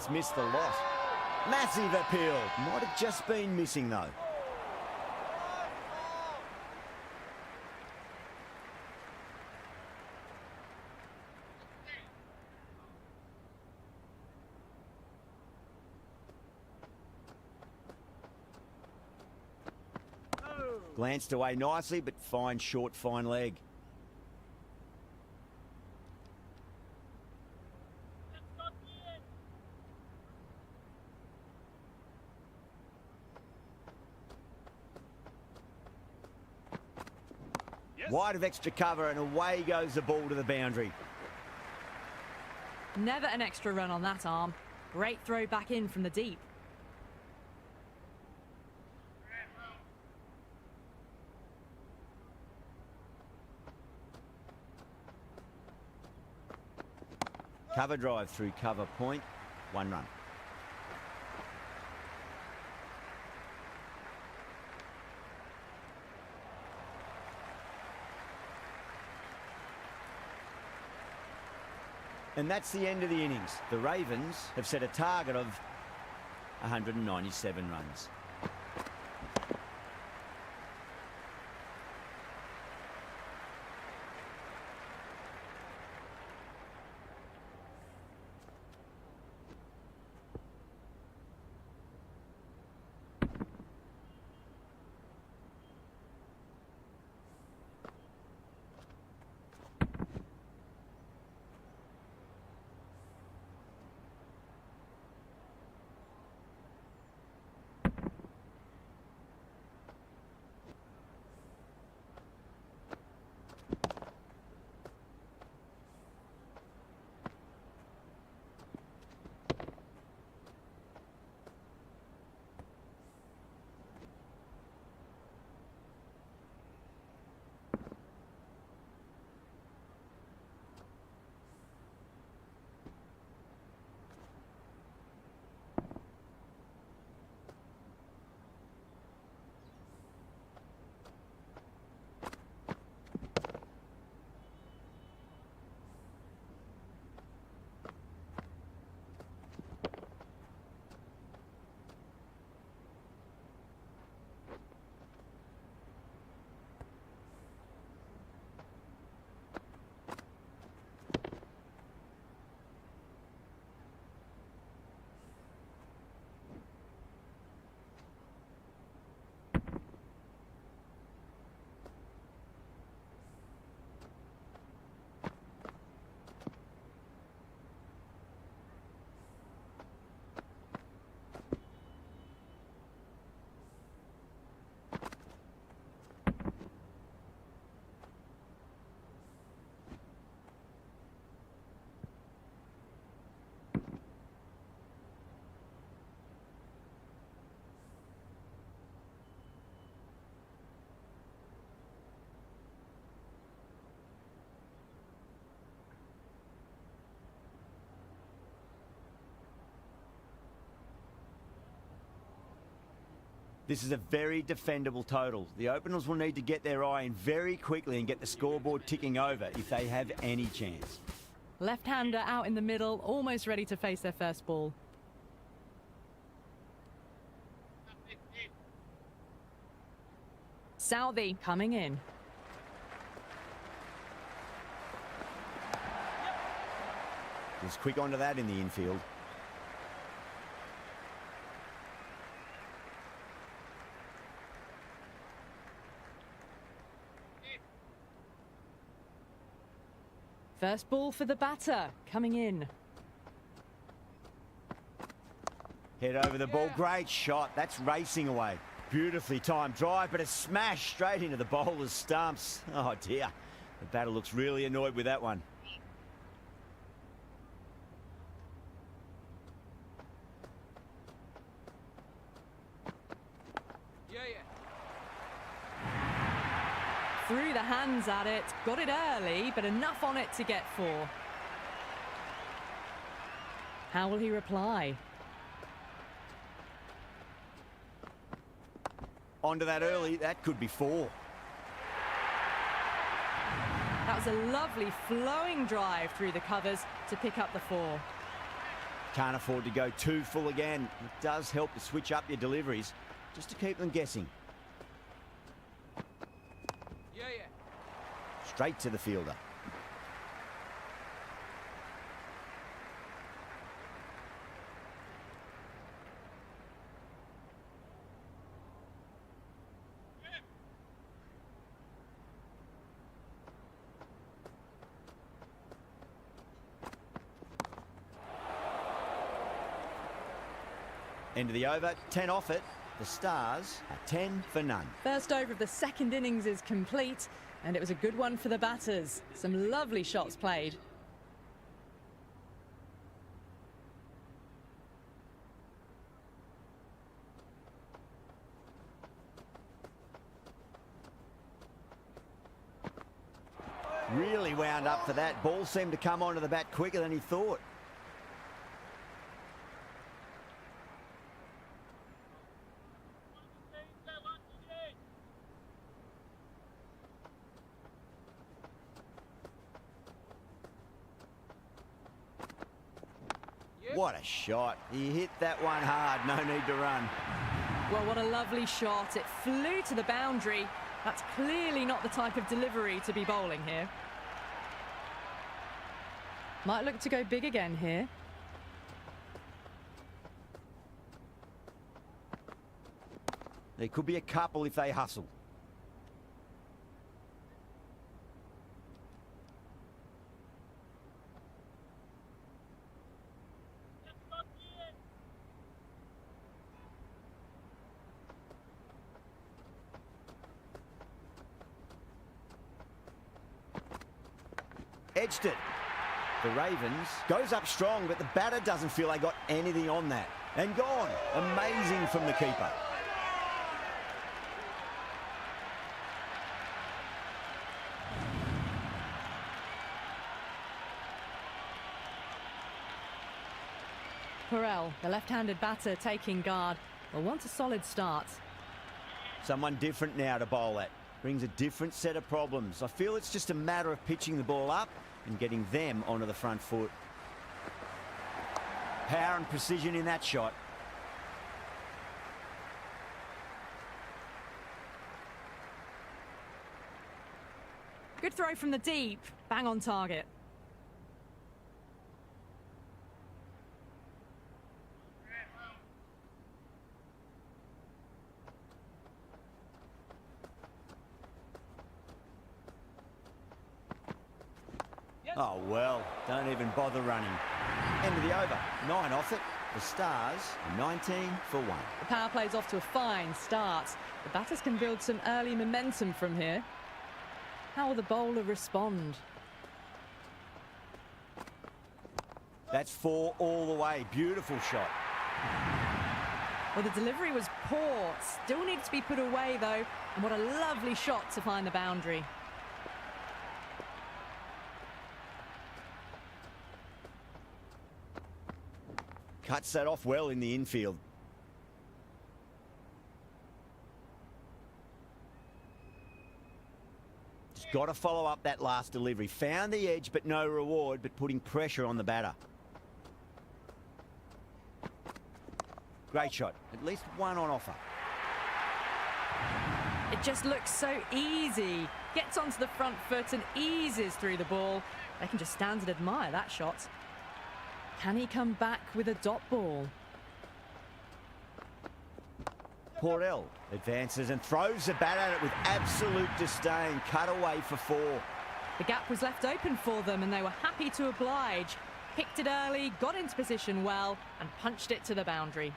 That's missed the lot. Massive appeal. Might have just been missing, though. Glanced away nicely, but fine short, fine leg. Yes. Wide of extra cover, and away goes the ball to the boundary. Never an extra run on that arm. Great throw back in from the deep. Cover drive through cover point, 1 run. And that's the end of the innings. The Ravens have set a target of 197 runs. This is a very defendable total. The openers will need to get their eye in very quickly and get the scoreboard ticking over if they have any chance. Left-hander out in the middle, almost ready to face their first ball. Southey coming in. Was quick onto that in the infield. First ball for the batter, coming in. Head over the ball, great shot. That's racing away. Beautifully timed drive, but a smash straight into the bowler's stumps. Oh dear, the batter looks really annoyed with that one. Threw the hands at it, got it early, but enough on it to get 4. How will he reply? Onto that early, that could be 4. That was a lovely flowing drive through the covers to pick up the 4. Can't afford to go too full again. It does help to switch up your deliveries just to keep them guessing. Yeah. Straight to the fielder. End of the over, 10 off it. The Stars are 10 for none. First over of the second innings is complete, and it was a good one for the batters. Some lovely shots played. Really wound up for that. Ball seemed to come onto the bat quicker than he thought. What a shot. He hit that one hard. No need to run. Well, what a lovely shot. It flew to the boundary. That's clearly not the type of delivery to be bowling here. Might look to go big again here. There could be a couple if they hustle. Edged it. The Ravens goes up strong, but the batter doesn't feel they got anything on that. And gone. Amazing from the keeper. Perel, the left-handed batter, taking guard, will want a solid start. Someone different now to bowl at. Brings a different set of problems. I feel it's just a matter of pitching the ball up and getting them onto the front foot. Power and precision in that shot. Good throw from the deep. Bang on target. Oh, well, don't even bother running. End of the over, 9 off it. The Stars are 19 for 1. The power play's off to a fine start. The batters can build some early momentum from here. How will the bowler respond? That's 4 all the way. Beautiful shot. Well, the delivery was poor. Still needs to be put away, though. And what a lovely shot to find the boundary. Cuts that off well in the infield. Just got to follow up that last delivery. Found the edge, but no reward, but putting pressure on the batter. Great shot. At least one on offer. It just looks so easy. Gets onto the front foot and eases through the ball. They can just stand and admire that shot. Can he come back with a dot ball? Portell advances and throws the bat at it with absolute disdain. Cut away for 4. The gap was left open for them and they were happy to oblige. Picked it early, got into position well and punched it to the boundary.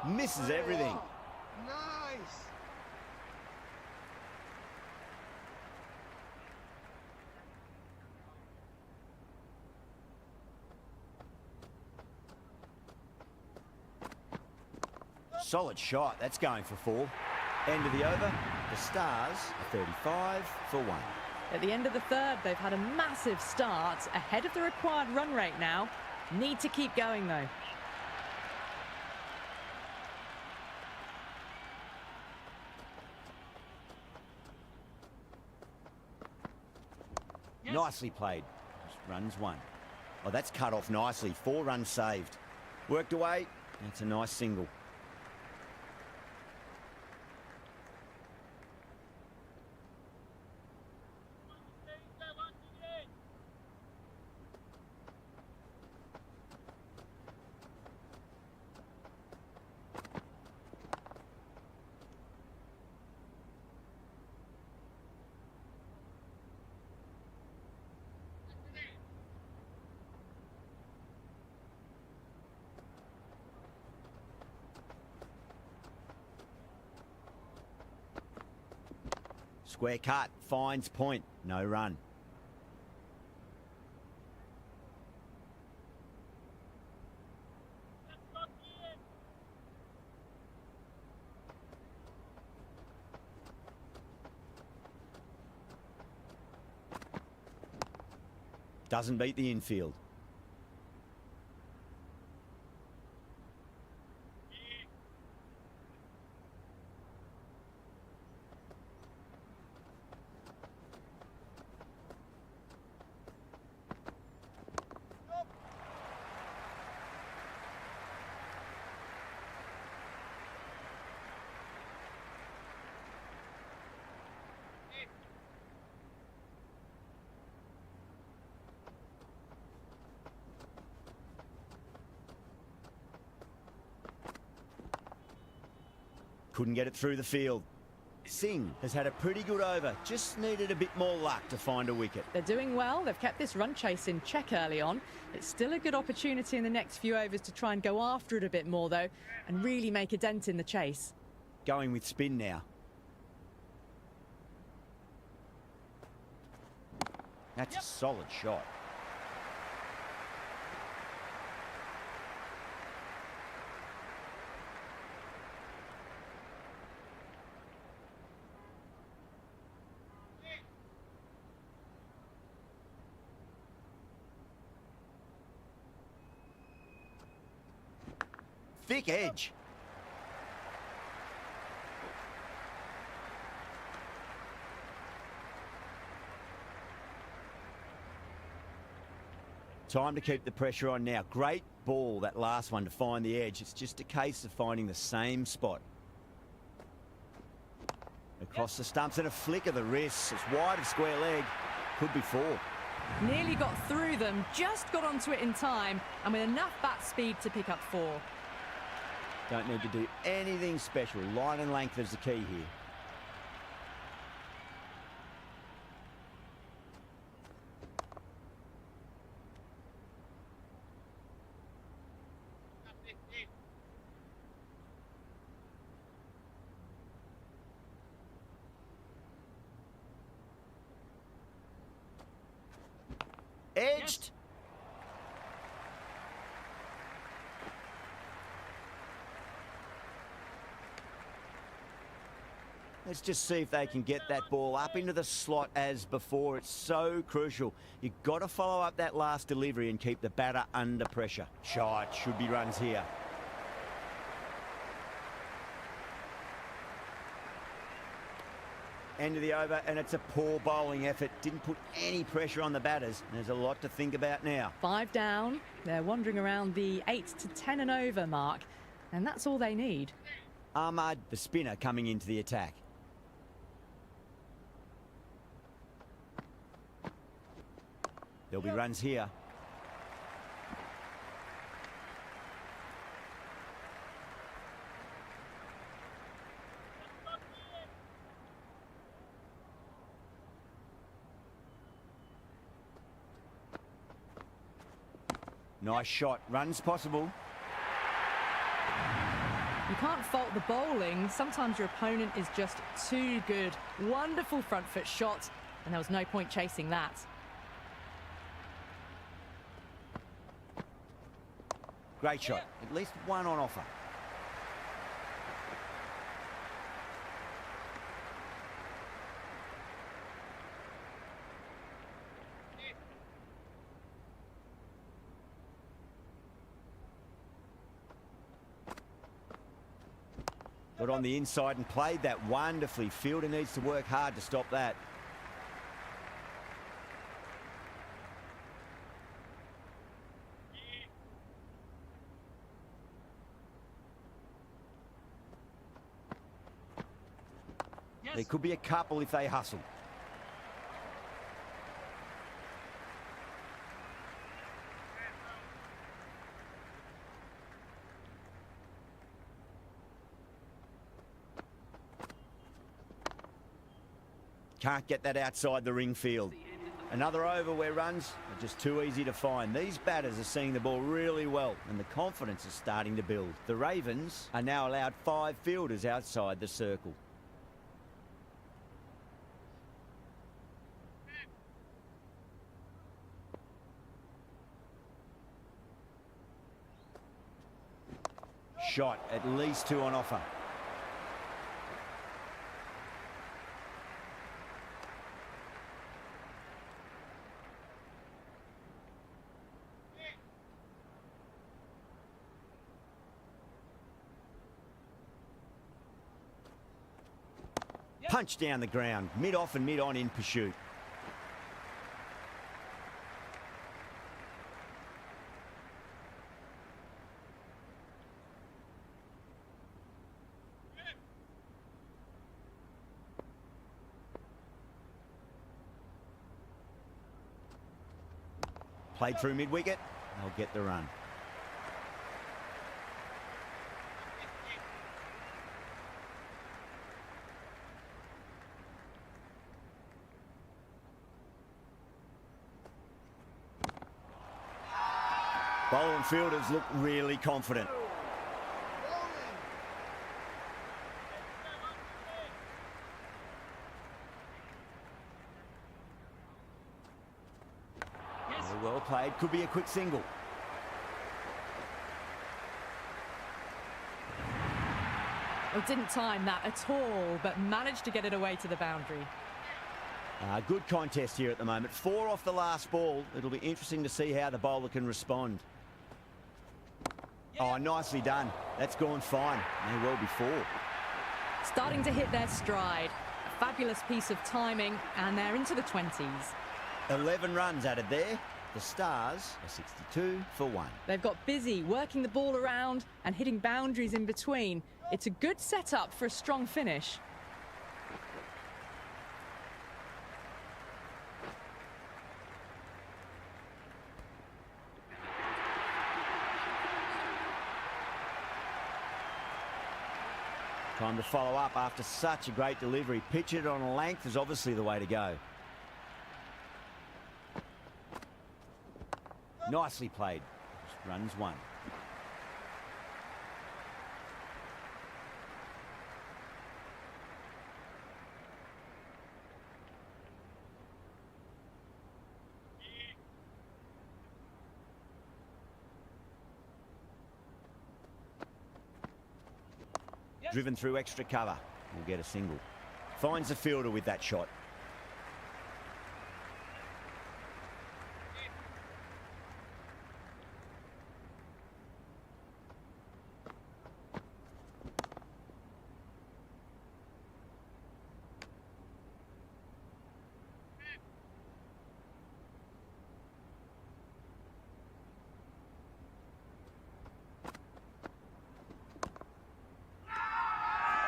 Misses everything. Nice. Solid shot. That's going for 4. End of the over. The Stars are 35 for 1. At the end of the third, they've had a massive start, ahead of the required run rate now. Need to keep going, though. Nicely played. Just runs one. Oh, that's cut off nicely. 4 runs saved. Worked away. That's a nice single. Square cut, finds point, no run. Doesn't beat the infield. Couldn't get it through the field. Singh has had a pretty good over, just needed a bit more luck to find a wicket. They're doing well. They've kept this run chase in check early on. It's still a good opportunity in the next few overs to try and go after it a bit more, though, and really make a dent in the chase. Going with spin now. That's a solid shot. Thick edge. Time to keep the pressure on now. Great ball, that last one, to find the edge. It's just a case of finding the same spot. Across the stumps and a flick of the wrist. It's wide of square leg. Could be 4. Nearly got through them, just got onto it in time, and with enough bat speed to pick up 4. Don't need to do anything special. Line and length is the key here. Edged. Let's just see if they can get that ball up into the slot as before. It's so crucial. You've got to follow up that last delivery and keep the batter under pressure. Shot, should be runs here. End of the over, and it's a poor bowling effort. Didn't put any pressure on the batters. There's a lot to think about now. 5 down. They're wandering around the 8 to 10 and over mark, and that's all they need. Ahmad, the spinner, coming into the attack. There'll be runs here. Nice shot. Runs possible. You can't fault the bowling. Sometimes your opponent is just too good. Wonderful front foot shot, and there was no point chasing that. Great shot. At least one on offer. Got on the inside and played that wonderfully. Fielder needs to work hard to stop that. There could be a couple if they hustle. Can't get that outside the ring field. Another over where runs are just too easy to find. These batters are seeing the ball really well and the confidence is starting to build. The Ravens are now allowed 5 fielders outside the circle. Shot, at least 2 on offer. Punch down the ground, mid-off and mid-on in pursuit. Played through mid-wicket, they'll get the run. Bowling fielders look really confident. Well played, could be a quick single. Well, didn't time that at all, but managed to get it away to the boundary. Good contest here at the moment. 4 off the last ball. It'll be interesting to see how the bowler can respond. Oh, nicely done. That's gone fine. May well be 4. Starting to hit their stride. A fabulous piece of timing, and they're into the 20s. 11 runs added there. The Stars are 62 for 1. They've got busy working the ball around and hitting boundaries in between. It's a good setup for a strong finish. Time to follow up after such a great delivery. Pitch it on a length is obviously the way to go. Nicely played. Runs 1. Driven through extra cover. Will get a single. Finds the fielder with that shot.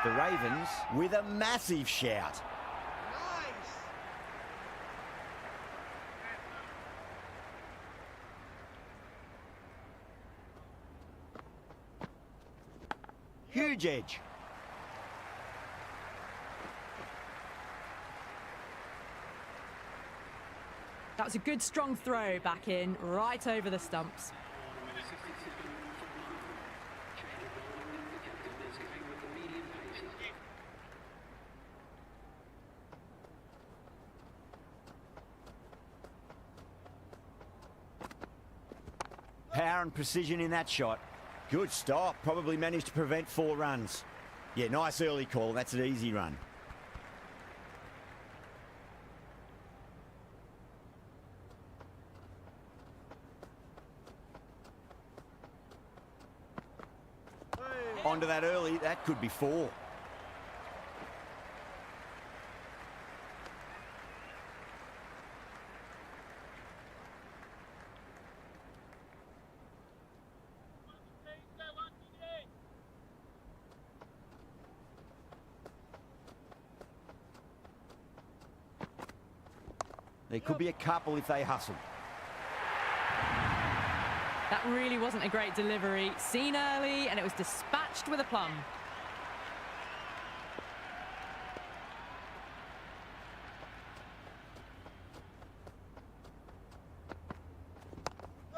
The Ravens with a massive shout. Nice. Huge edge. That was a good strong throw back in, right over the stumps. Power and precision in that shot. Good stop. Probably managed to prevent 4 runs. Yeah, nice early call. That's an easy run. Onto that early. That could be 4. There could be a couple if they hustle. That really wasn't a great delivery. Seen early, and it was dispatched with a plum.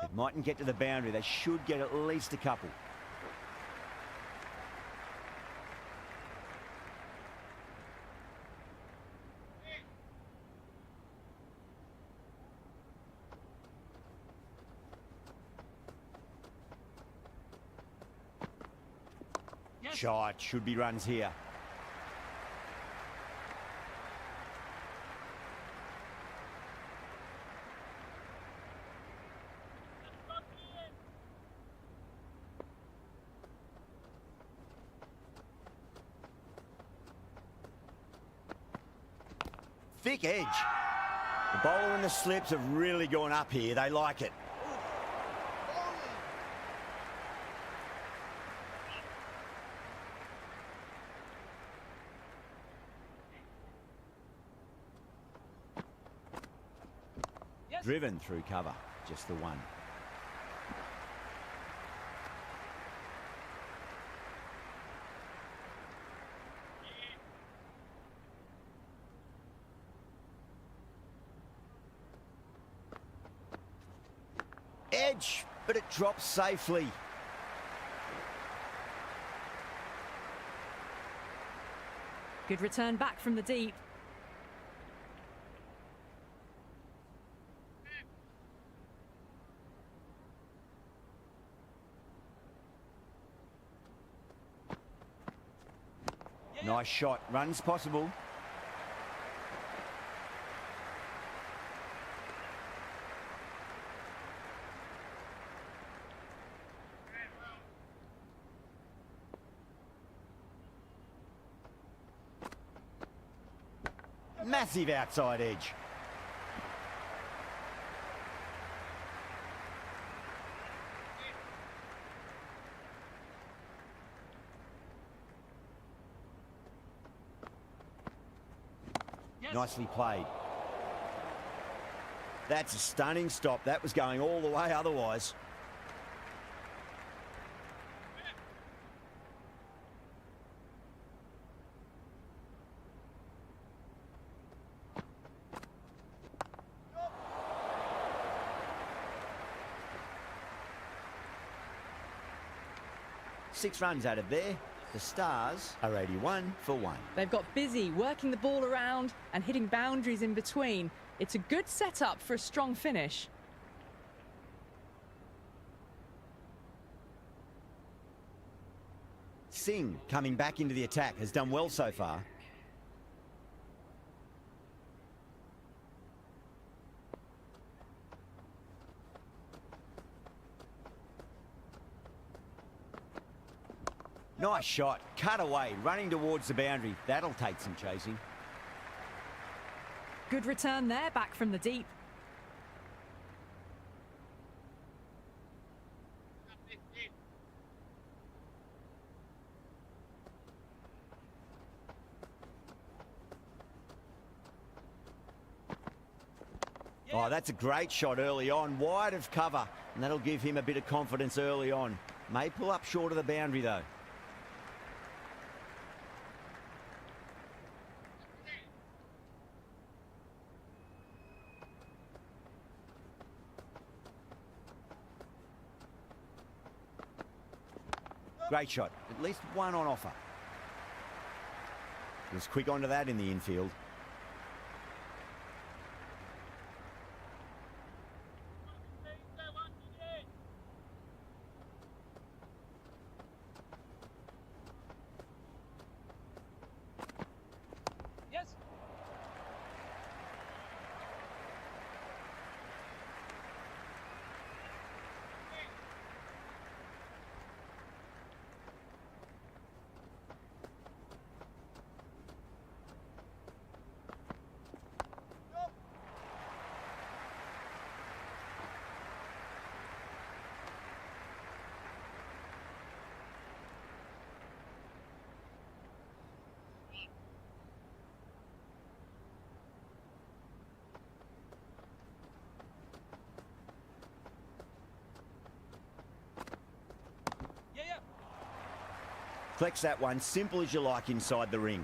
It mightn't get to the boundary. They should get at least a couple. Shot, should be runs here. Thick edge. The bowler and the slips have really gone up here. They like it. Driven through cover, just the one. Edge, but it drops safely. Good return back from the deep. Nice shot. Runs possible. Massive outside edge. Nicely played. That's a stunning stop. That was going all the way otherwise. Six runs out of there. The Stars are 81 for 1. They've got busy working the ball around and hitting boundaries in between. It's a good setup for a strong finish. Singh, coming back into the attack, has done well so far. Nice shot, cut away, running towards the boundary. That'll take some chasing. Good return there, back from the deep. Oh, that's a great shot early on, wide of cover, and that'll give him a bit of confidence early on. May pull up short of the boundary though. Great shot. At least one on offer. He was quick onto that in the infield. Yes. Collects that one, simple as you like inside the ring.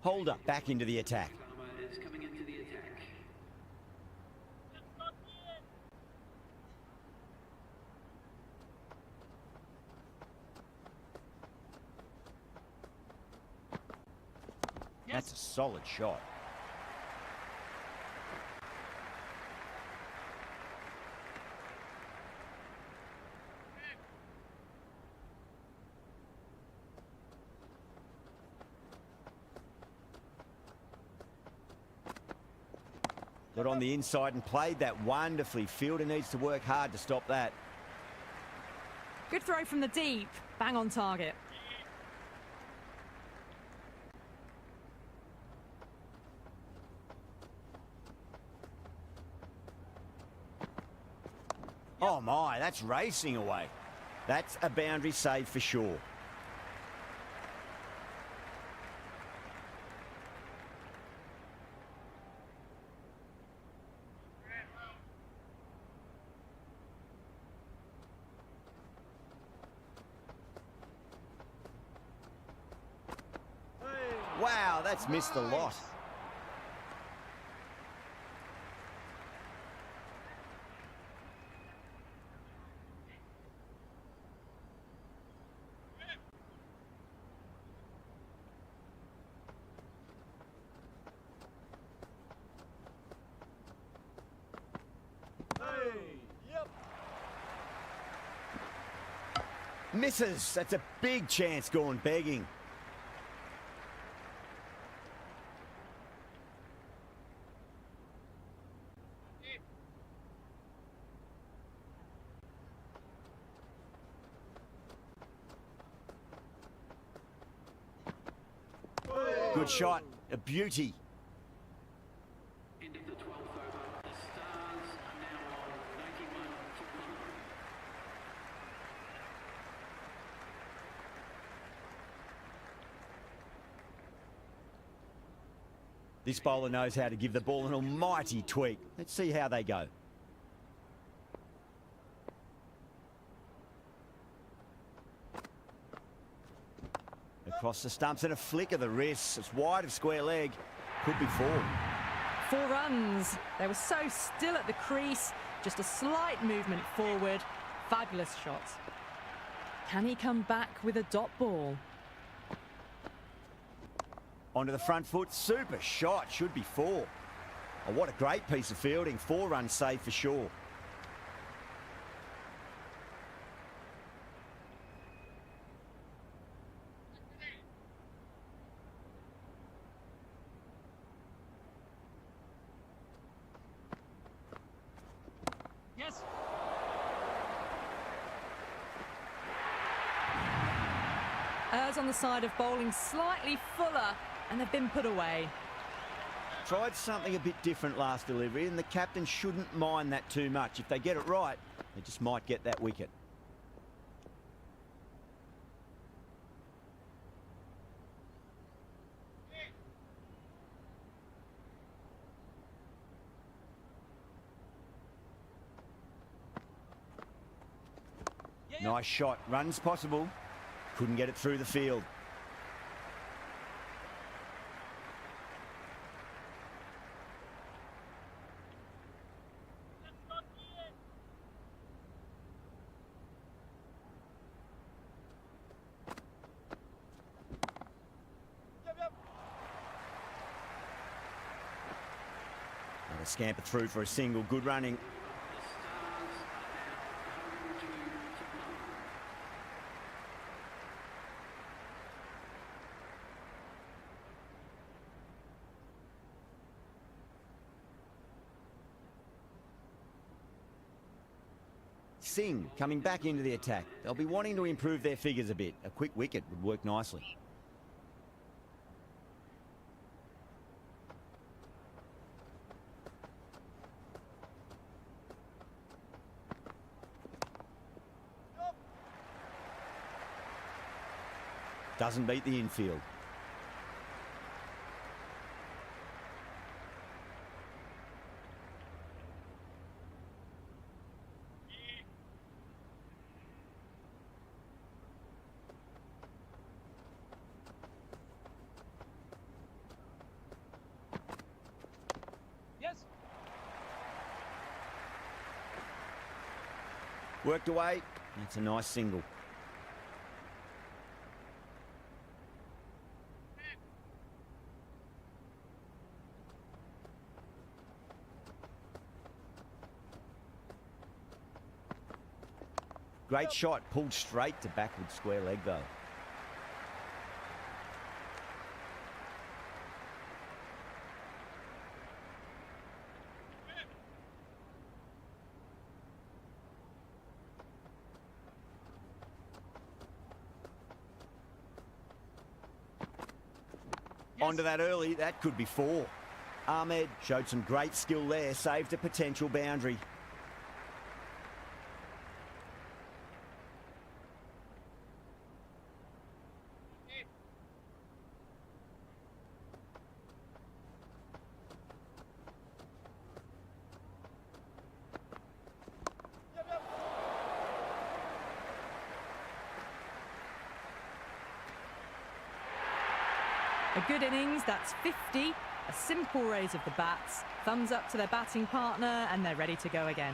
Hold up, back into the attack. That's a solid shot. Got on the inside and played that wonderfully. Fielder needs to work hard to stop that. Good throw from the deep. Bang on target. Oh my, that's racing away. That's a boundary save for sure. Wow, that's missed a lot. Misses. That's a big chance gone begging. Good shot. A beauty. End of the 12th over. The Stars are now on 91 for 1. This bowler knows how to give the ball an almighty tweak. Let's see how they go. Across the stumps and a flick of the wrist. It's wide of square leg. Could be 4. 4 runs. They were so still at the crease. Just a slight movement forward. Fabulous shot. Can he come back with a dot ball? Onto the front foot. Super shot. Should be 4. Oh, what a great piece of fielding. 4 runs saved for sure. Yes. Errs on the side of bowling slightly fuller, and they've been put away. Tried something a bit different last delivery, and the captain shouldn't mind that too much. If they get it right, they just might get that wicket. Nice shot. Runs possible. Couldn't get it through the field. And a scamper through for a single. Good running. Singh coming back into the attack. They'll be wanting to improve their figures a bit. A quick wicket would work nicely. Doesn't beat the infield. Yes. Worked away. That's a nice single. Great shot, pulled straight to backward square leg though. Onto that early, that could be 4. Ahmed showed some great skill there, saved a potential boundary. A good innings, that's 50. A simple raise of the bats. Thumbs up to their batting partner, and they're ready to go again.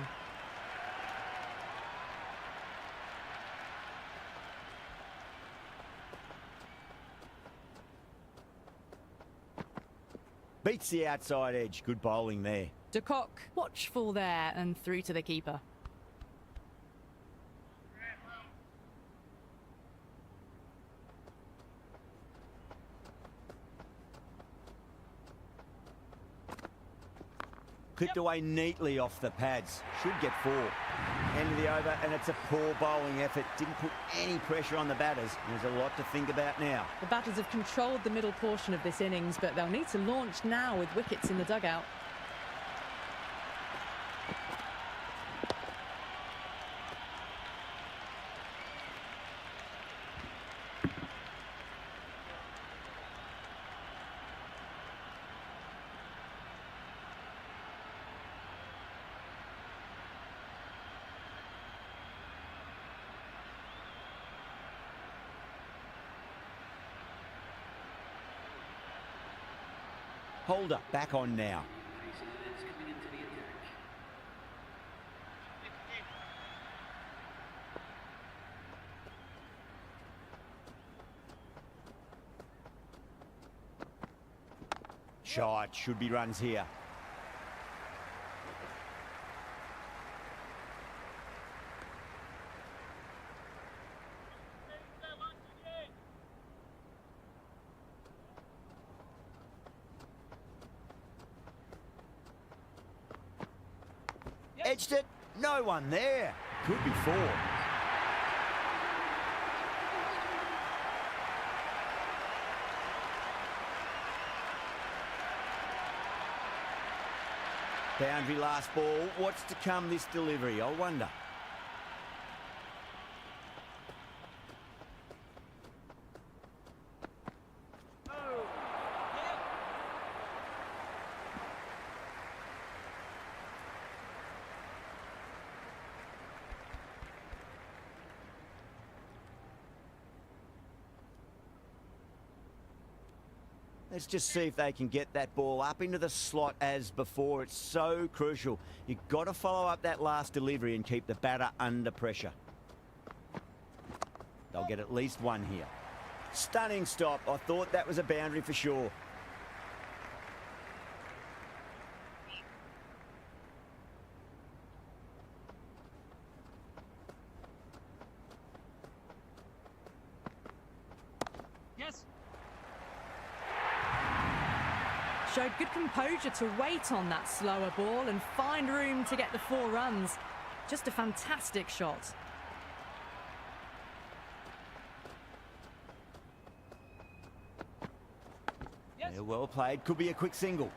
Beats the outside edge. Good bowling there. De Kock, watchful there and through to the keeper. Clipped away neatly off the pads. Should get 4. End of the over, and it's a poor bowling effort. Didn't put any pressure on the batters. There's a lot to think about now. The batters have controlled the middle portion of this innings, but they'll need to launch now with wickets in the dugout. Holder back on now. Phase-11's coming into the attack. Shot. Should be runs here. Edged it. No one there. Could be 4. Boundary last ball. What's to come this delivery? I wonder. Let's just see if they can get that ball up into the slot as before. It's so crucial. You've got to follow up that last delivery and keep the batter under pressure. They'll get at least 1 here. Stunning stop. I thought that was a boundary for sure. Yes. Showed good composure to wait on that slower ball and find room to get the 4 runs. Just a fantastic shot. Yes. Yeah, well played. Could be a quick single.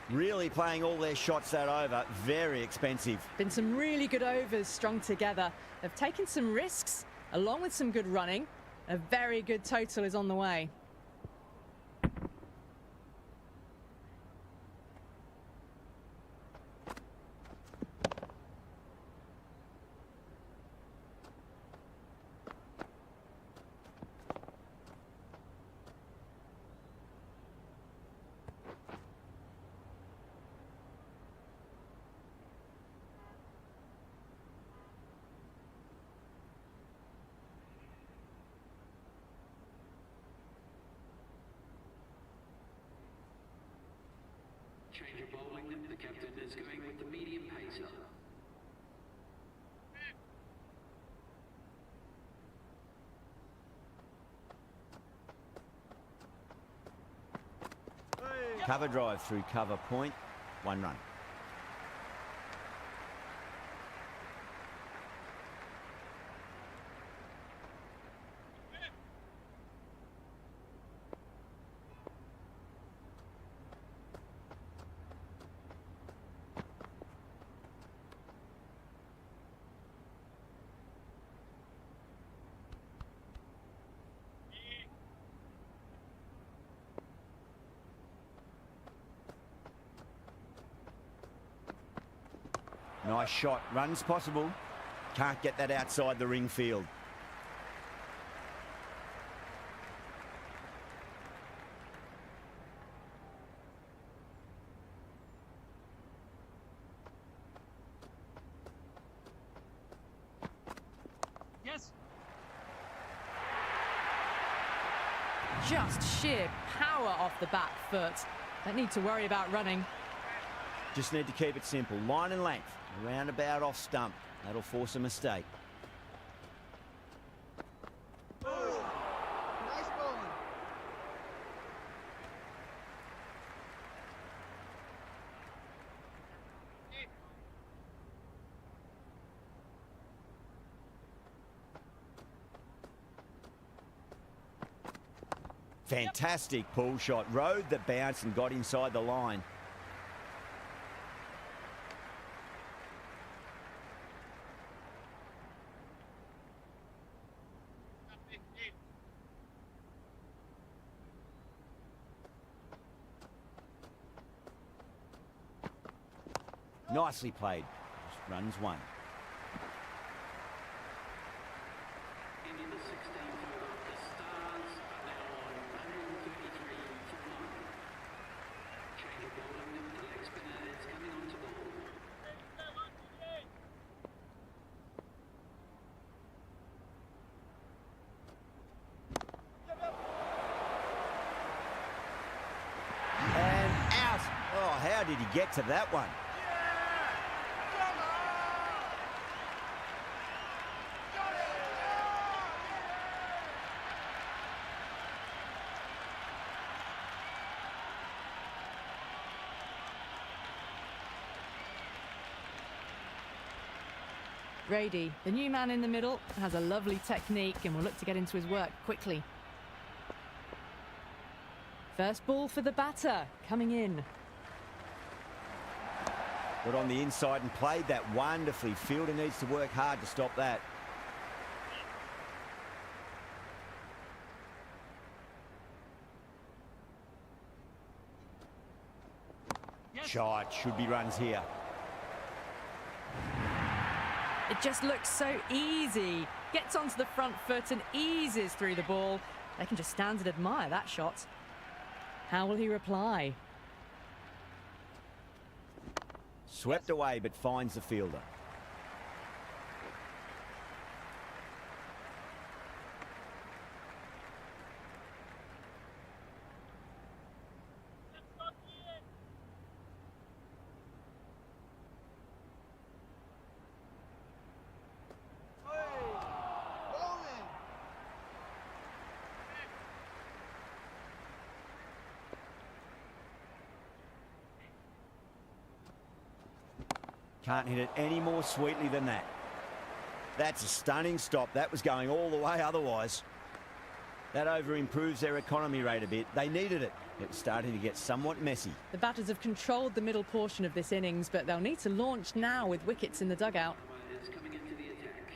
Really playing all their shots that over. Very expensive. Been some really good overs strung together. They've taken some risks, along with some good running. A very good total is on the way. Change of bowling. The captain is going with the medium pacer. Cover drive through cover point, 1 run. Nice shot. Runs possible. Can't get that outside the ring field. Yes. Just sheer power off the back foot. Don't need to worry about running. Just need to keep it simple. Line and length. Roundabout off stump. That'll force a mistake. Nice bowling. Fantastic pull shot. Rode the bounce and got inside the line. Nicely played. Just runs 1. Into the 16th over. The Stars are now on 133 for 9. Change of bowling. The leg spinner is coming onto bowl. And out. Oh, how did he get to that one? Brady, the new man in the middle, has a lovely technique and will look to get into his work quickly. First ball for the batter, coming in. Got on the inside and played that wonderfully. Fielder needs to work hard to stop that. Yes. Shot. Should be runs here. It just looks so easy. Gets onto the front foot and eases through the ball. They can just stand and admire that shot. How will he reply? Swept away but finds the fielder. Can't hit it any more sweetly than that. That's a stunning stop. That was going all the way otherwise. That over improves their economy rate a bit. They needed it. It was starting to get somewhat messy. The batters have controlled the middle portion of this innings, but they'll need to launch now with wickets in the dugout. Is coming into the attack.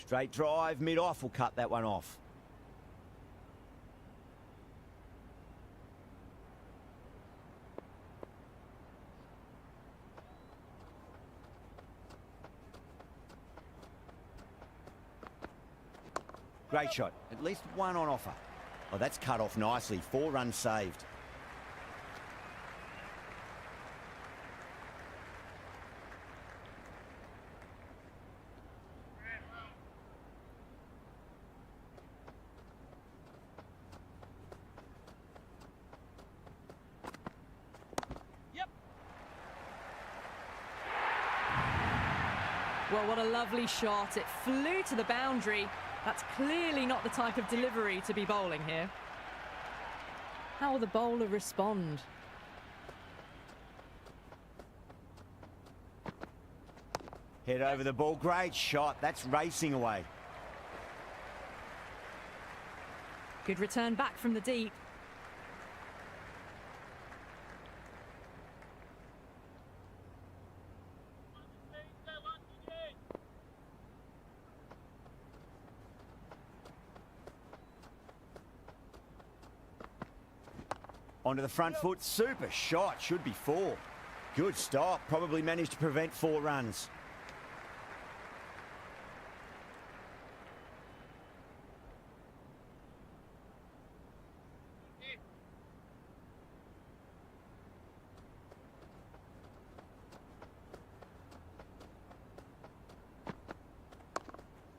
Straight drive, mid-off will cut that one off. Great shot. At least one on offer. Oh, that's cut off nicely. 4 runs saved. Yep. Well, what a lovely shot. It flew to the boundary. That's clearly not the type of delivery to be bowling here. How will the bowler respond? Head over the ball. Great shot. That's racing away. Good return back from the deep. Onto the front foot. Super shot. Should be 4. Good stop. Probably managed to prevent 4 runs.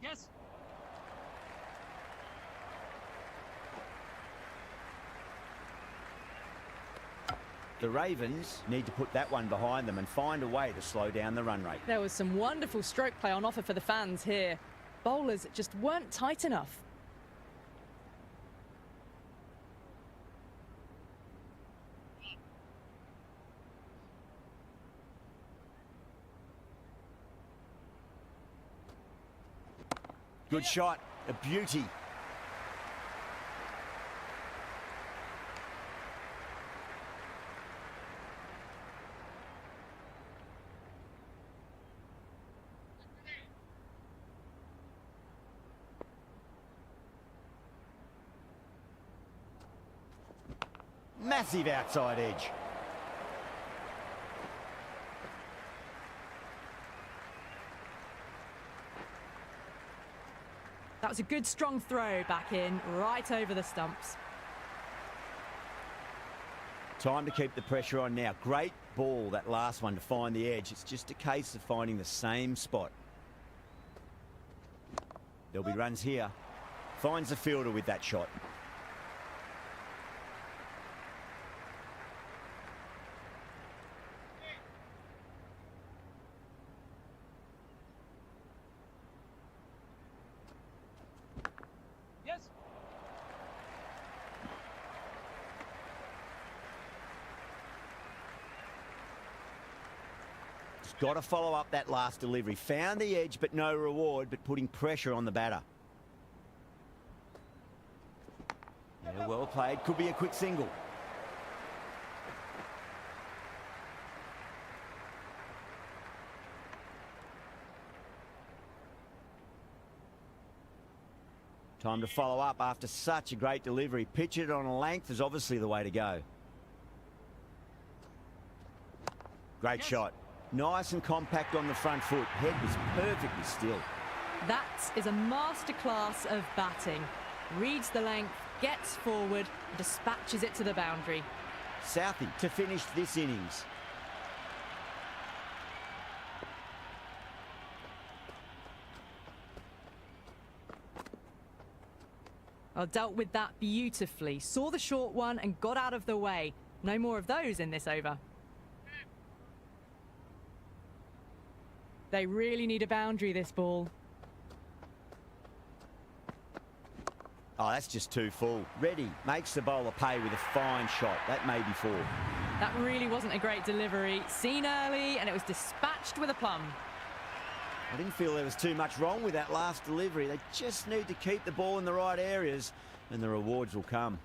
Yes. The Ravens need to put that one behind them and find a way to slow down the run rate. There was some wonderful stroke play on offer for the fans here. Bowlers just weren't tight enough. Good shot. A beauty. Massive outside edge. That was a good strong throw back in, right over the stumps. Time to keep the pressure on now. Great ball, that last one, to find the edge. It's just a case of finding the same spot. There'll be runs here. Finds the fielder with that shot. Yes. Just got to follow up that last delivery. Found the edge, but no reward, but putting pressure on the batter. Yeah, well played. Could be a quick single. Time to follow up after such a great delivery. Pitch it on a length is obviously the way to go. Great shot. Nice and compact on the front foot. Head was perfectly still. That is a masterclass of batting. Reads the length, gets forward, and dispatches it to the boundary. Southey to finish this innings. Well, dealt with that beautifully. Saw the short one and got out of the way. No more of those in this over. They really need a boundary, this ball. Oh, that's just too full. Reddy makes the bowler pay with a fine shot. That may be 4. That really wasn't a great delivery. Seen early, and it was dispatched with a plum. I didn't feel there was too much wrong with that last delivery. They just need to keep the ball in the right areas and the rewards will come.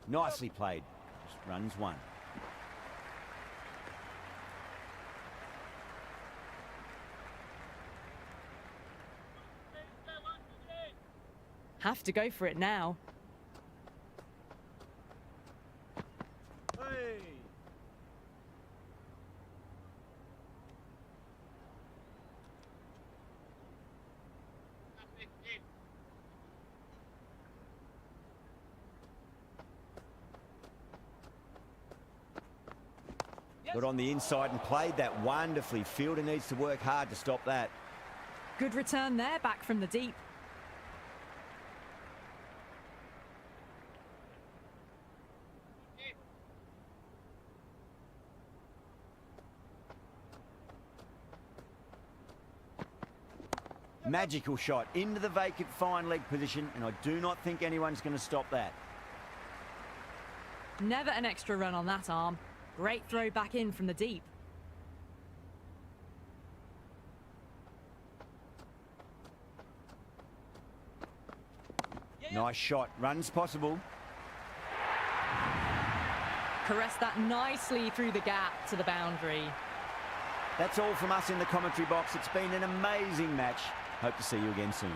Nicely played. Just runs 1. Have to go for it now. Hey. Got on the inside and played that wonderfully. Fielder needs to work hard to stop that. Good return there, back from the deep. Magical shot into the vacant fine leg position, and I do not think anyone's going to stop that. Never an extra run on that arm. Great throw back in from the deep. Nice shot. Runs possible. Caressed that nicely through the gap to the boundary. That's all from us in the commentary box. It's been an amazing match. Hope to see you again soon.